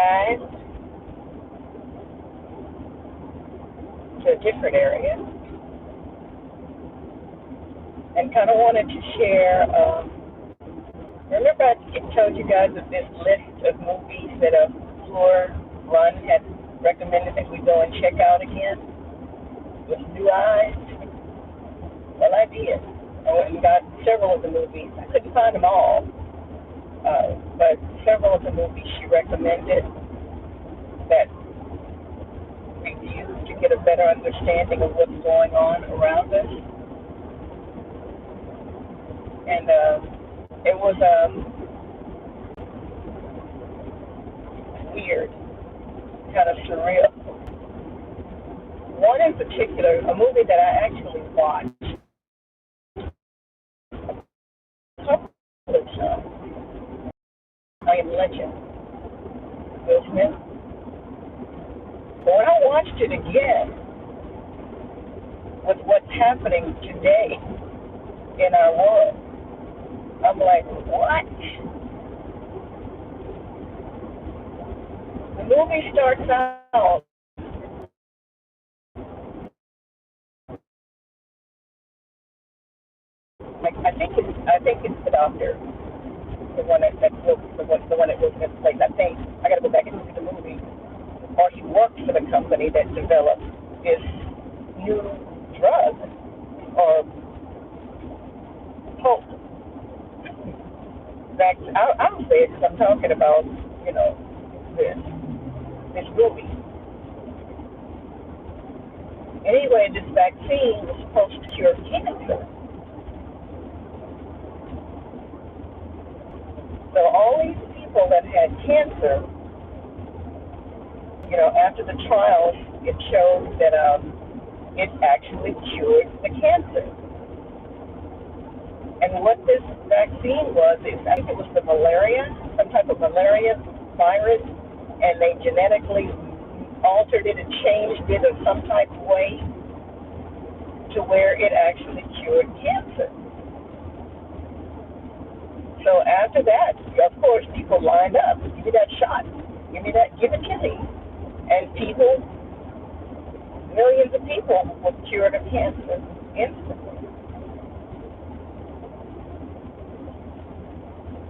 guys to a different area and kind of wanted to share. Remember, I told you guys of this list of movies that a Floor Run had recommended that we go and check out again with new eyes? Well, I did. I went and got several of the movies. I couldn't find them all, but several of the movies she recommended that we use to get a better understanding of what's going on around us. And it was weird, kind of surreal. One in particular, a movie that I actually watched a couple of times. I Am Legend, Will Smith. But when I watched it again with what's happening today in our world, I'm like, what? The movie starts out like I think it's the doctor, the one that was misplaced. I think I got to go back and look at the movie. Or he worked for the company that developed this new drug or hope. I'll say it because I'm talking about, this movie. Anyway, this vaccine was supposed to cure cancer. So all these people that had cancer, after the trials, it showed that it actually cured the cancer. And what this vaccine was, I think it was the malaria, some type of malaria virus, and they genetically altered it and changed it in some type of way to where it actually cured cancer. So after that, of course, people lined up. Give me that shot. Give it to me. And millions of people were cured of cancer instantly.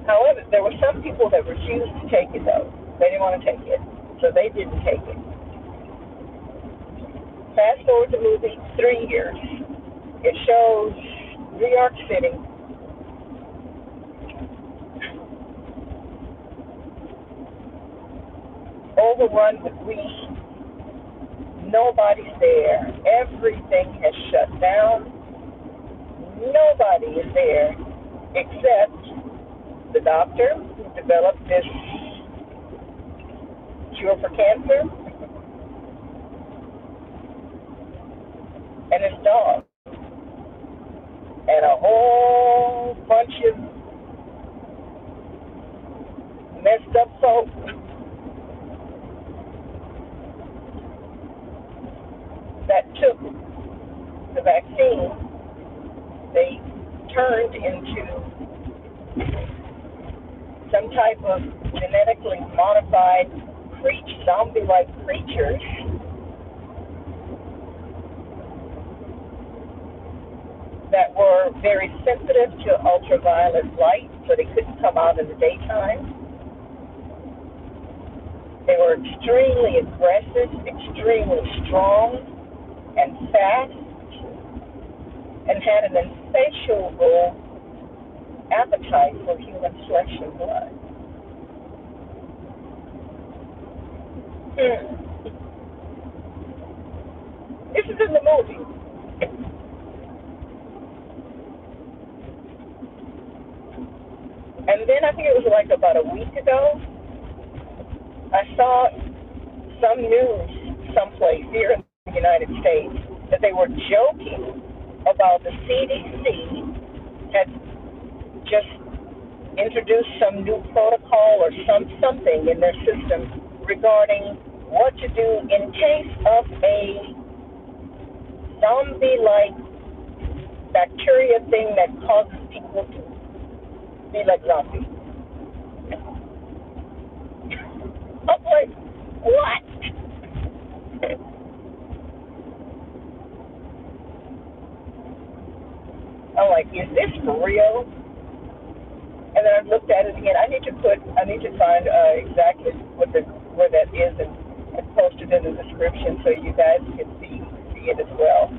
However, there were some people that refused to take it, though. They didn't want to take it, so they didn't take it. Fast forward the movie 3 years. It shows New York City. Overrun with weed. Nobody's there. Everything has shut down. Nobody is there except the doctor who developed this cure for cancer and his dog and a whole bunch of messed up folk that took the vaccine. They turned into some type of genetically modified zombie-like creatures that were very sensitive to ultraviolet light, so they couldn't come out in the daytime. They were extremely aggressive, extremely strong and fast, and had an insatiable appetite for human flesh and blood. This is in the movie. And then I think it was like about a week ago, I saw some news someplace here in the United States that they were joking about the CDC had just introduced some new protocol or something in their system regarding what to do in case of a zombie-like bacteria thing that causes people to be like zombies. I'm like, What? I'm like, is this for real? And then I looked at it again. I need to find exactly where that is and post it in the description so you guys can see it as well.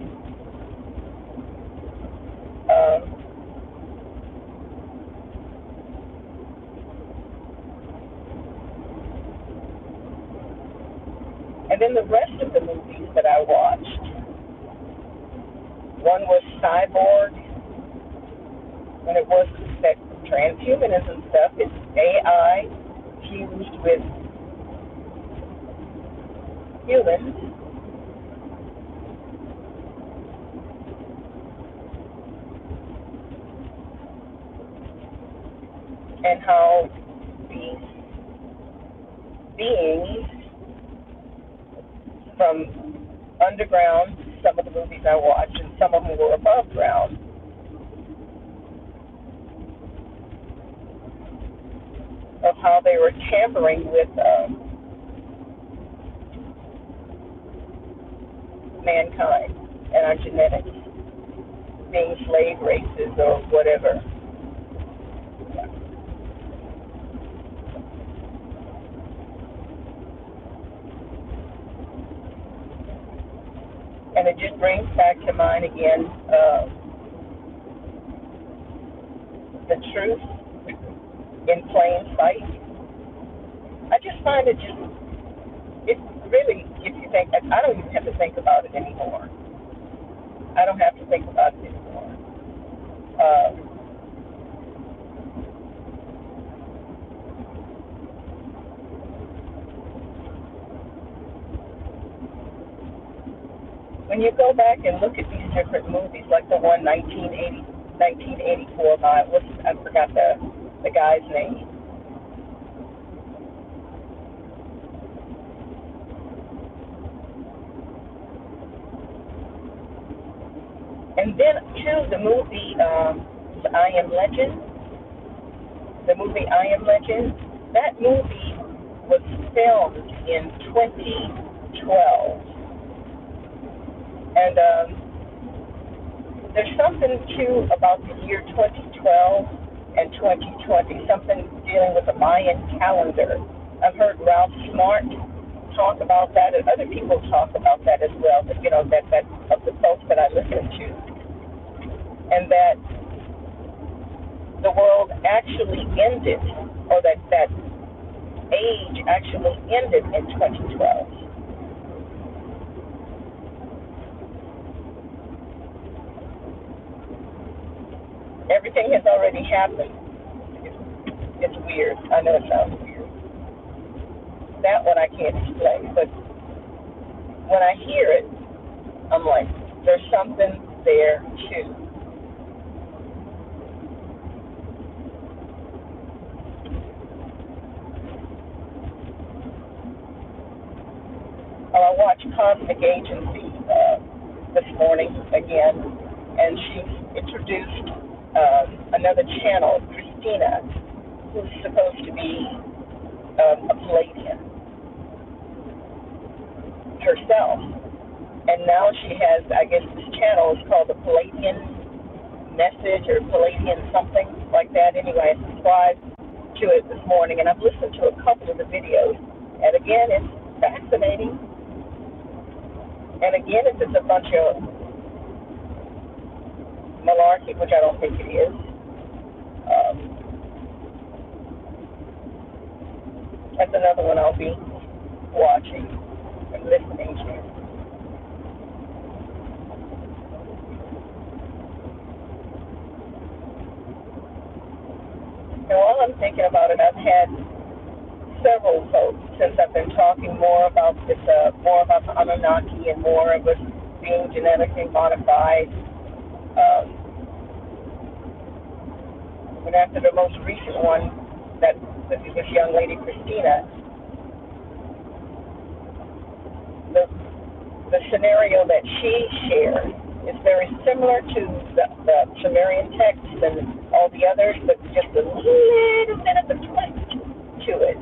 Um, and then the rest of the movies that I watched, one was Cyborg, and it was that transhumanism stuff. It's AI fused with humans, and how these beings from underground, some of the movies I watched, and some of them were above ground, of how they were tampering with mankind and our genetics, being slave races or whatever. And it just brings back to mind again the truth in plain sight. I just find it really, if you think, I don't even have to think about it anymore. I don't have to think about it anymore. When you go back and look at these different movies, like the one 1984 by, I forgot the guy's name. And then, too, the movie I Am Legend, the movie I Am Legend, that movie was filmed in 2012. And there's something, too, about the year 2012 and 2020, something dealing with the Mayan calendar. I've heard Ralph Smart talk about that, and other people talk about that as well, but, that of the folks that I listen to, and that the world actually ended, or that age actually ended in 2012. Everything has already happened. It's weird. I know it sounds weird. That one I can't explain, but when I hear it, I'm like, there's something there too. I watched Cosmic Agency this morning again, and she introduced another channel, Christina, who's supposed to be a Palladian herself. And now she has, I guess this channel is called the Palladian Message or Palladian something like that. Anyway, I subscribed to it this morning, and I've listened to a couple of the videos. And again, it's fascinating. And again, it's just a bunch of malarkey, which I don't think it is. That's another one I'll be watching and listening to. And while I'm thinking about it, I've had several folks, since I've been talking more about this, more about the Anunnaki and more of us being genetically modified. And after the most recent one, that this young lady, Christina, the scenario that she shared is very similar to the Sumerian text and all the others, but just a little bit of a twist to it.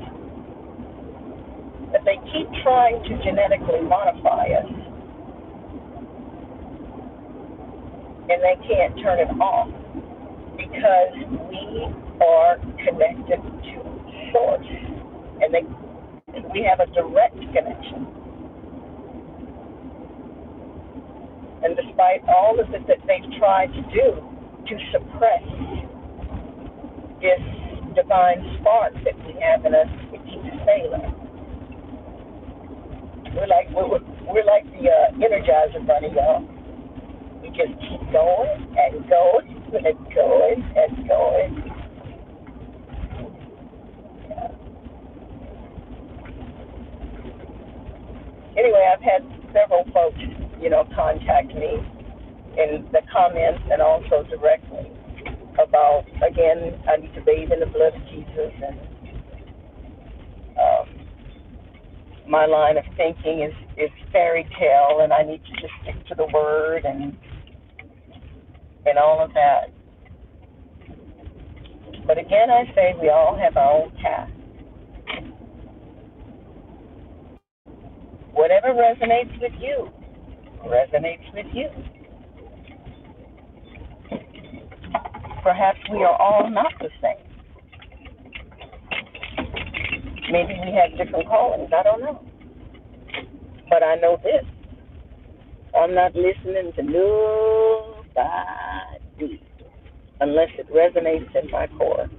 But they keep trying to genetically modify us, and they can't turn it off because we are connected to Source, and we have a direct connection. And despite all of it that they've tried to do to suppress this divine spark that we have in us, it keeps failing. We're like the Energizer Bunny, y'all. We just keep going and going and going and going. Yeah. Anyway, I've had several folks, contact me in the comments and also directly about, again, I need to bathe in the blood of Jesus, and my line of thinking is fairy tale, and I need to just stick to the word and all of that. But again, I say we all have our own path. Whatever resonates with you, resonates with you. Perhaps we are all not the same. Maybe we have different callings. I don't know. But I know this. I'm not listening to nobody unless it resonates in my core.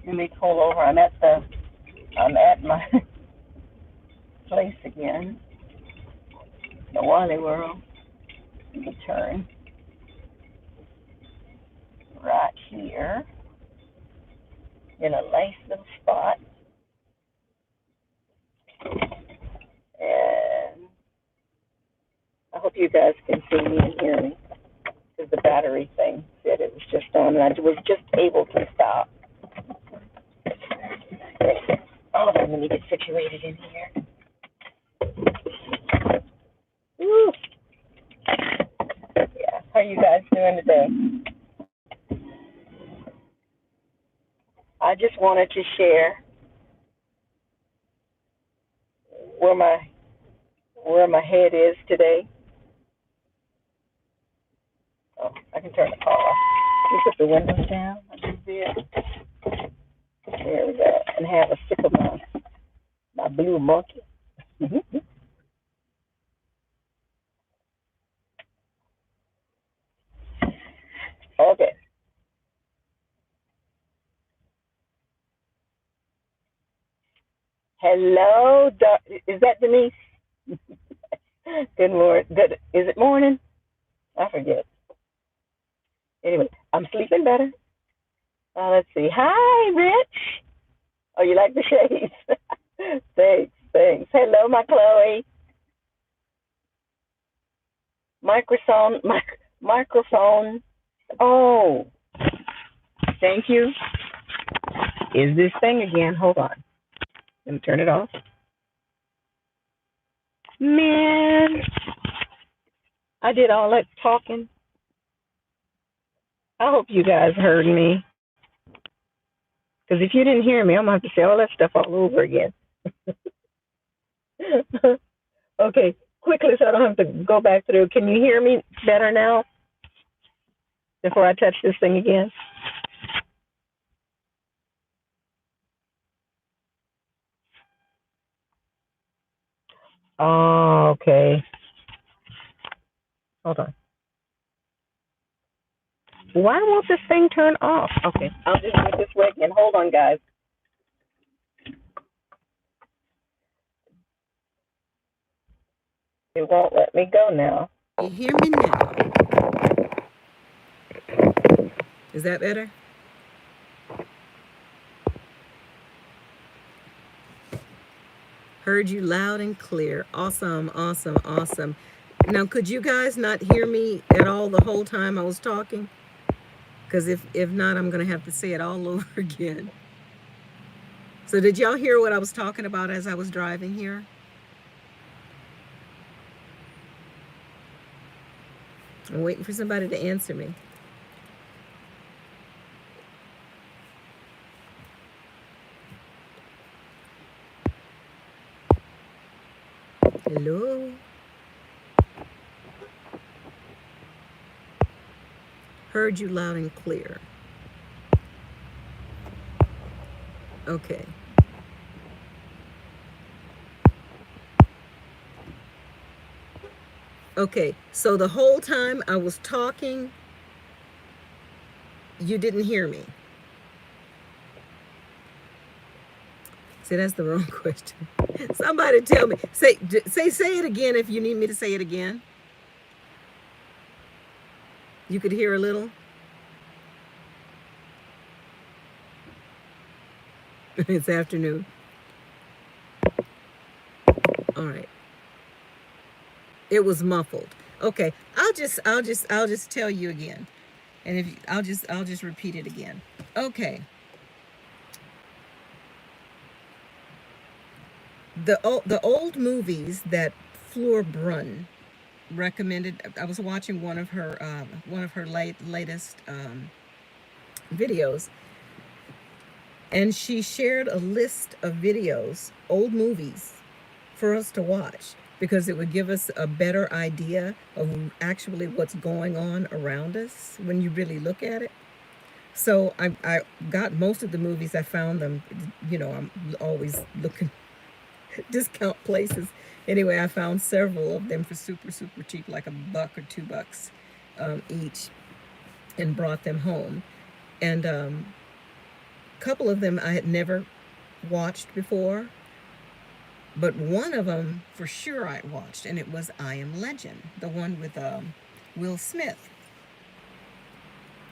Let me pull over. I'm at my place again, the Wally World. Let me turn right here in a nice little spot, and I hope you guys can see me and hear me, because the battery thing said it was just on, and I was just able to stop. Hold on, let me get situated in here. Woo. Yeah, how are you guys doing today? I just wanted to share where my head is today. Oh, I can turn the car off. Let me put the windows down a little bit. There we go. And have a sip of my blue monkey. Okay. Hello, is that Denise? Good morning. Good. Is it morning? I forget. Anyway, I'm sleeping better. Let's see. Hi, Rich. Oh, you like the shades? Thanks. Hello, my Chloe. Microphone. Oh, thank you. Is this thing again? Hold on. Let me turn it off. Man, I did all that talking. I hope you guys heard me. Because if you didn't hear me, I'm going to have to say all that stuff all over again. Okay, quickly so I don't have to go back through. Can you hear me better now before I touch this thing again? Oh, okay. Hold on. Why won't this thing turn off? Okay, I'll just do it this way again. Hold on, guys. It won't let me go now. You hear me now? Is that better? Heard you loud and clear. Awesome. Now, could you guys not hear me at all the whole time I was talking? Because if not, I'm going to have to say it all over again. So did y'all hear what I was talking about as I was driving here? I'm waiting for somebody to answer me. Hello. Heard you loud and clear. Okay. Okay, so the whole time I was talking, you didn't hear me. See, that's the wrong question. Somebody tell me. Say it again if you need me to say it again. You could hear a little. It's afternoon. All right. It was muffled. Okay. I'll just tell you again. And if I'll just repeat it again. Okay. The old movies that Fleur Brun recommended. I was watching one of her latest videos, and she shared a list of videos, old movies, for us to watch because it would give us a better idea of actually what's going on around us when you really look at it. So I got most of the movies. I found them. I'm always looking discount places. Anyway, I found several of them for super cheap, like $1 or $2 each, and brought them home. And a couple of them I had never watched before, but one of them for sure I watched, and it was I Am Legend, the one with Will Smith.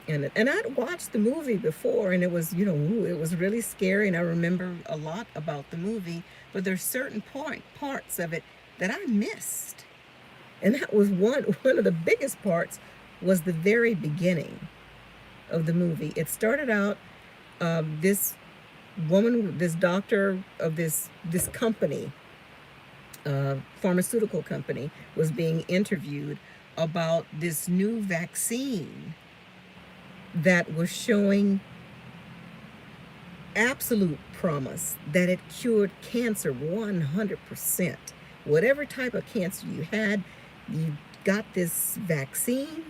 And I'd watched the movie before, and it was, it was really scary, and I remember a lot about the movie, but there's certain parts of it that I missed. And that was one of the biggest parts was the very beginning of the movie. It started out, this woman, this doctor of this company, pharmaceutical company, was being interviewed about this new vaccine that was showing absolute promise that it cured cancer 100%. Whatever type of cancer you had, you got this vaccine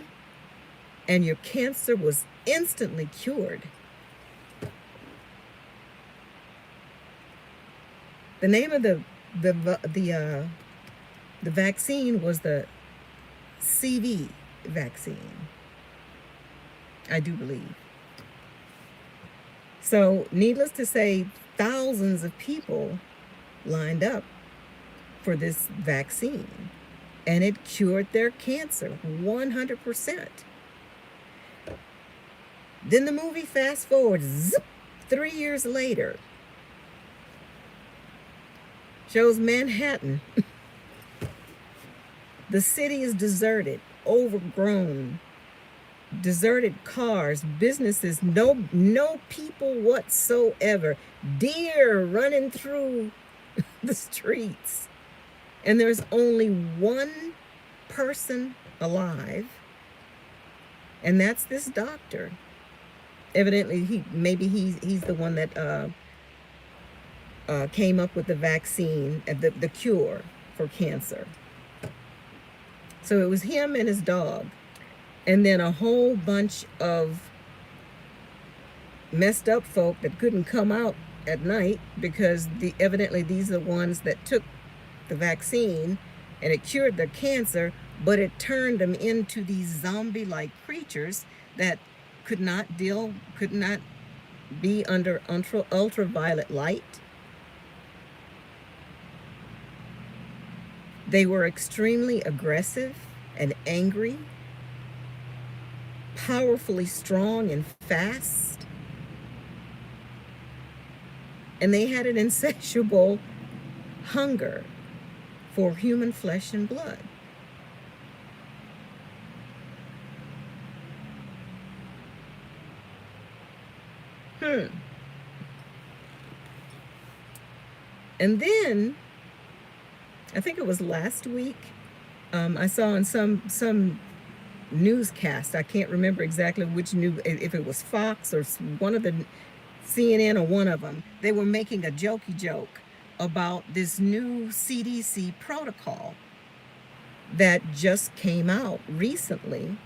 and your cancer was instantly cured. The name of the vaccine was the CV vaccine, I do believe. So, needless to say, thousands of people lined up for this vaccine, and it cured their cancer 100%. Then the movie fast forward, 3 years later, shows Manhattan. The city is deserted, overgrown, deserted cars, businesses, no people whatsoever, deer running through the streets, and there's only one person alive, and that's this doctor. Evidently he's the one that came up with the vaccine, the cure for cancer. So it was him and his dog. And then a whole bunch of messed up folk that couldn't come out at night because evidently these are the ones that took the vaccine and it cured their cancer, but it turned them into these zombie-like creatures that could not be under ultraviolet light. They were extremely aggressive and angry, powerfully strong and fast, and they had an insatiable hunger for human flesh and blood. And then, I think it was last week, I saw on some newscast, I can't remember exactly which if it was Fox or one of the CNN or one of them, they were making a jokey joke about this new CDC protocol that just came out recently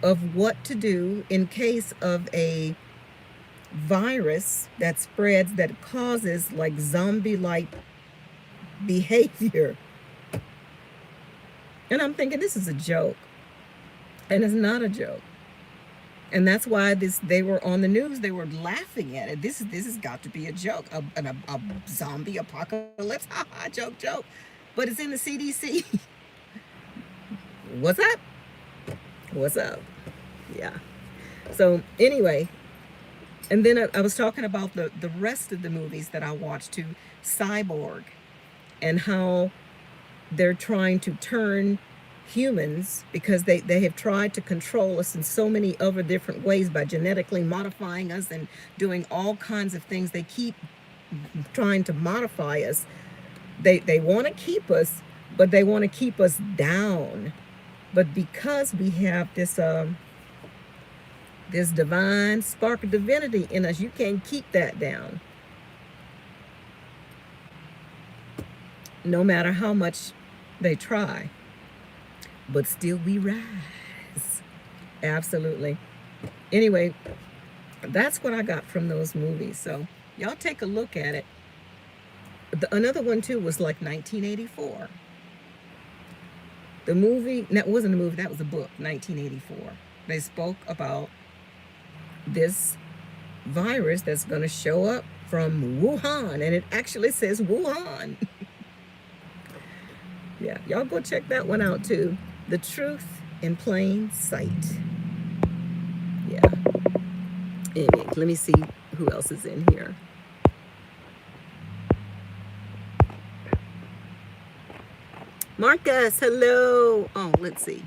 of what to do in case of a virus that spreads, that causes like zombie-like behavior. And I'm thinking this is a joke. And it's not a joke. And that's why they were on the news, they were laughing at it. This has got to be a joke. A zombie apocalypse. Ha ha, joke, joke. But it's in the CDC. What's up? What's up? Yeah. So anyway, and then I was talking about the rest of the movies that I watched too, Cyborg, and how they're trying to turn humans, because they have tried to control us in so many other different ways by genetically modifying us and doing all kinds of things. They keep trying to modify us. They want to keep us, but they want to keep us down. But because we have this this divine spark of divinity in us, you can't keep that down. No matter how much they try. But still we rise. Absolutely. Anyway, that's what I got from those movies. So y'all take a look at it. Another one too was like 1984. The movie, that wasn't a movie, that was a book, 1984. They spoke about this virus that's going to show up from Wuhan, and it actually says Wuhan. Yeah, y'all go check that one out too. The Truth in Plain Sight. Yeah. Anyway, let me see who else is in here. Marcus, hello. Oh, let's see.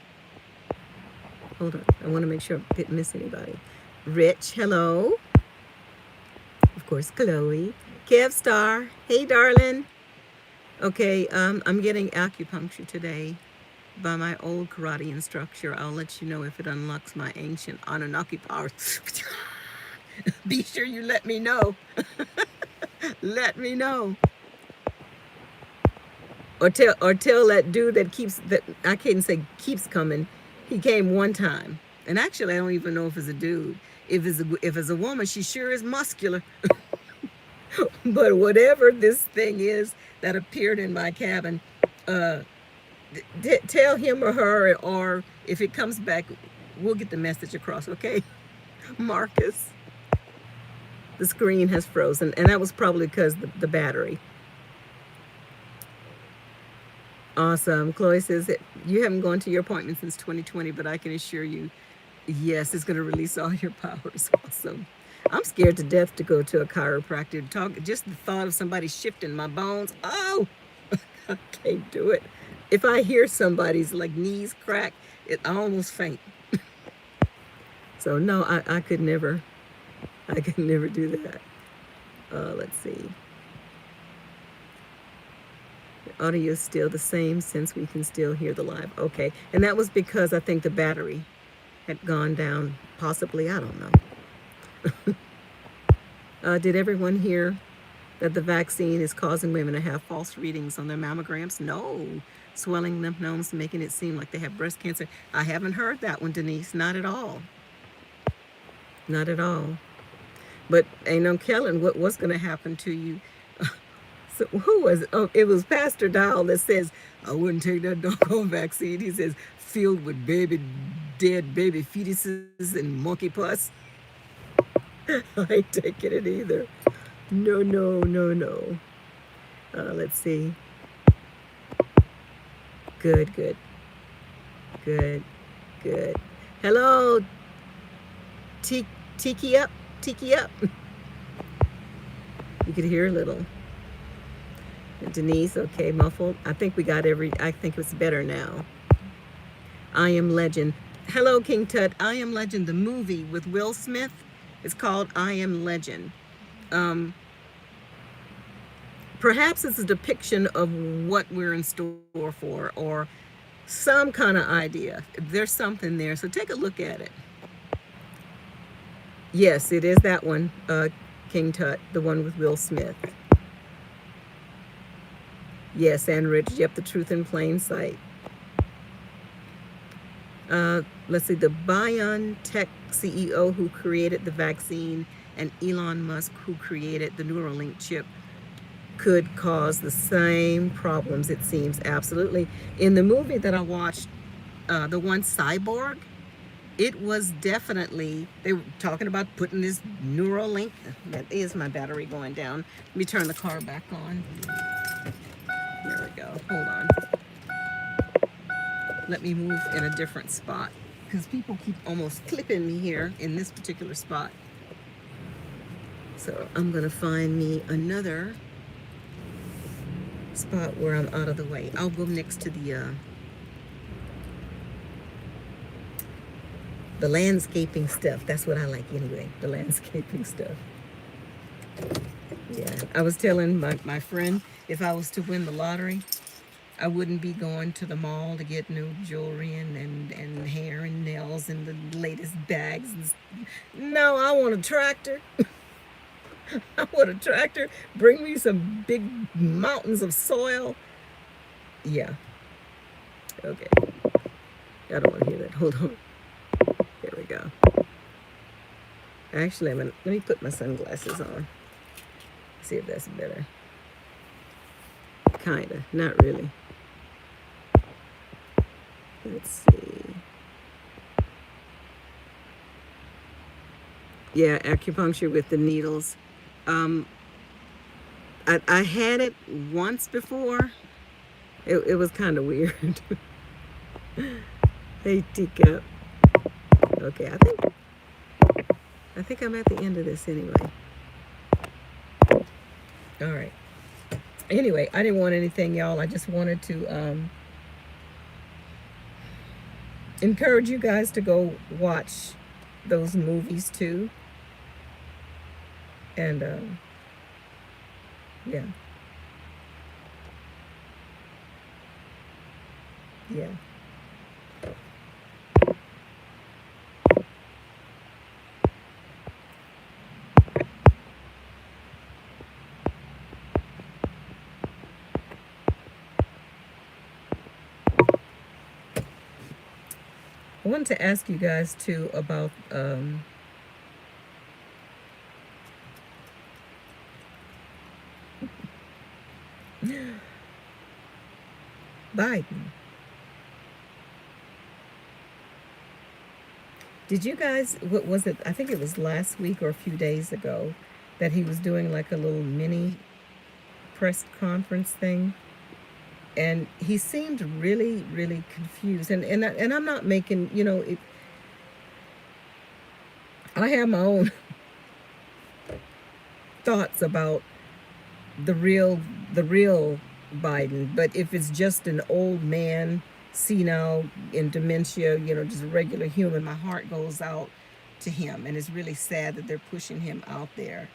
Hold on. I want to make sure I didn't miss anybody. Rich, hello. Of course, Chloe. Kev Star, hey, darling. Okay, I'm getting acupuncture today by my old karate instructor. I'll let you know if it unlocks my ancient Anunnaki powers. Be sure you let me know. Let me know. Or tell that dude that I can't say keeps coming. He came one time, and actually I don't even know if it's a dude. If it's a woman, she sure is muscular. But whatever this thing is that appeared in my cabin, tell him or her, or if it comes back, we'll get the message across, okay? Marcus. The screen has frozen, and that was probably because the battery. Awesome. Chloe says, you haven't gone to your appointment since 2020, but I can assure you, yes, it's going to release all your powers. Awesome. I'm scared to death to go to a chiropractor. Just the thought of somebody shifting my bones. Oh, I can't do it. If I hear somebody's like knees crack, I almost faint. So no, I could never do that. Let's see. The audio is still the same since we can still hear the live. Okay, and that was because I think the battery had gone down, possibly, I don't know. Did everyone hear that the vaccine is causing women to have false readings on their mammograms? No. Swelling lymph nodes, making it seem like they have breast cancer. I haven't heard that one, Denise. Not at all. Not at all. But, Kellen, what's going to happen to you? So who was it? Oh, it was Pastor Dial that says, I wouldn't take that doggone vaccine. He says, filled with dead baby fetuses and monkey pus. I ain't taking it either. No. Let's see. Good. Hello, Tiki up. You could hear a little. Denise, okay, muffled. I think it's better now. I Am Legend. Hello, King Tut. I Am Legend, the movie with Will Smith. It's called I Am Legend. Perhaps it's a depiction of what we're in store for, or some kind of idea. There's something there, so take a look at it. Yes, it is that one, King Tut, the one with Will Smith. Yes, and Rich. Yep, the truth in plain sight. Let's see, the BioNTech CEO who created the vaccine and Elon Musk who created the Neuralink chip could cause the same problems, it seems. Absolutely. In the movie that I watched, the one Cyborg, it was definitely, they were talking about putting this Neuralink. That is my battery going down. Let me turn the car back on. There we go. Hold on. Let me move in a different spot because people keep almost clipping me here in this particular spot. So I'm going to find me another spot where I'm out of the way. I'll go next to the landscaping stuff. That's what I like anyway, the landscaping stuff. Yeah, I was telling my friend, if I was to win the lottery, I wouldn't be going to the mall to get new jewelry and hair and nails and the latest bags. No, I want a tractor. I want a tractor. Bring me some big mountains of soil. Yeah. Okay. I don't want to hear that. Hold on. There we go. Actually, let me put my sunglasses on. See if that's better. Kinda. Not really. Let's see. Yeah, acupuncture with the needles. I had it once before. It was kind of weird. Hey, teacup. Okay, I think I'm at the end of this anyway. All right. Anyway, I didn't want anything, y'all. I just wanted to encourage you guys to go watch those movies too. And yeah. Yeah. I wanted to ask you guys too about Biden. Did you guys, what was it? I think it was last week or a few days ago that he was doing like a little mini press conference thing. And he seemed really, really confused. And I'm not making, I have my own thoughts about the real Biden. But if it's just an old man, senile, in dementia, just a regular human, my heart goes out to him. And it's really sad that they're pushing him out there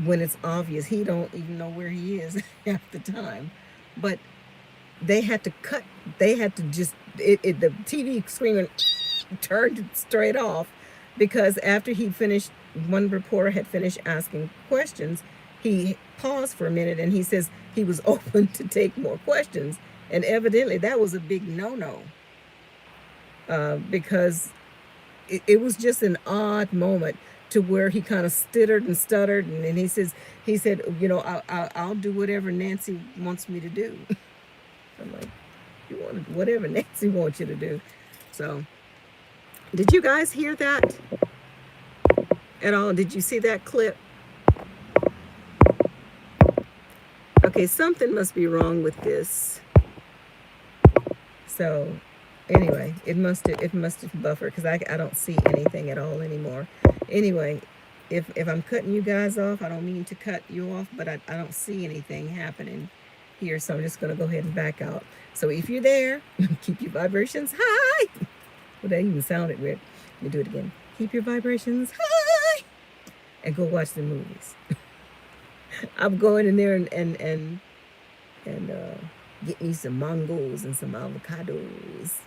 when it's obvious he don't even know where he is half the time. But they had to just, the TV screen turned it straight off because after he finished, one reporter had finished asking questions, he paused for a minute and he says he was open to take more questions. And evidently that was a big no-no because it was just an odd moment to where he kind of stuttered and stuttered. And then he said, I'll do whatever Nancy wants me to do. I'm like, you want to do whatever Nancy wants you to do. So, did you guys hear that at all? Did you see that clip? Okay, something must be wrong with this. So, anyway, it must have buffered because I don't see anything at all anymore. Anyway, if I'm cutting you guys off, I don't mean to cut you off, but I don't see anything happening here, so I'm just going to go ahead and back out. So if you're there, keep your vibrations high. Well, that even sounded weird. Let me do it again. Keep your vibrations high and go watch the movies. I'm going in there and get me some mangoes and some avocados.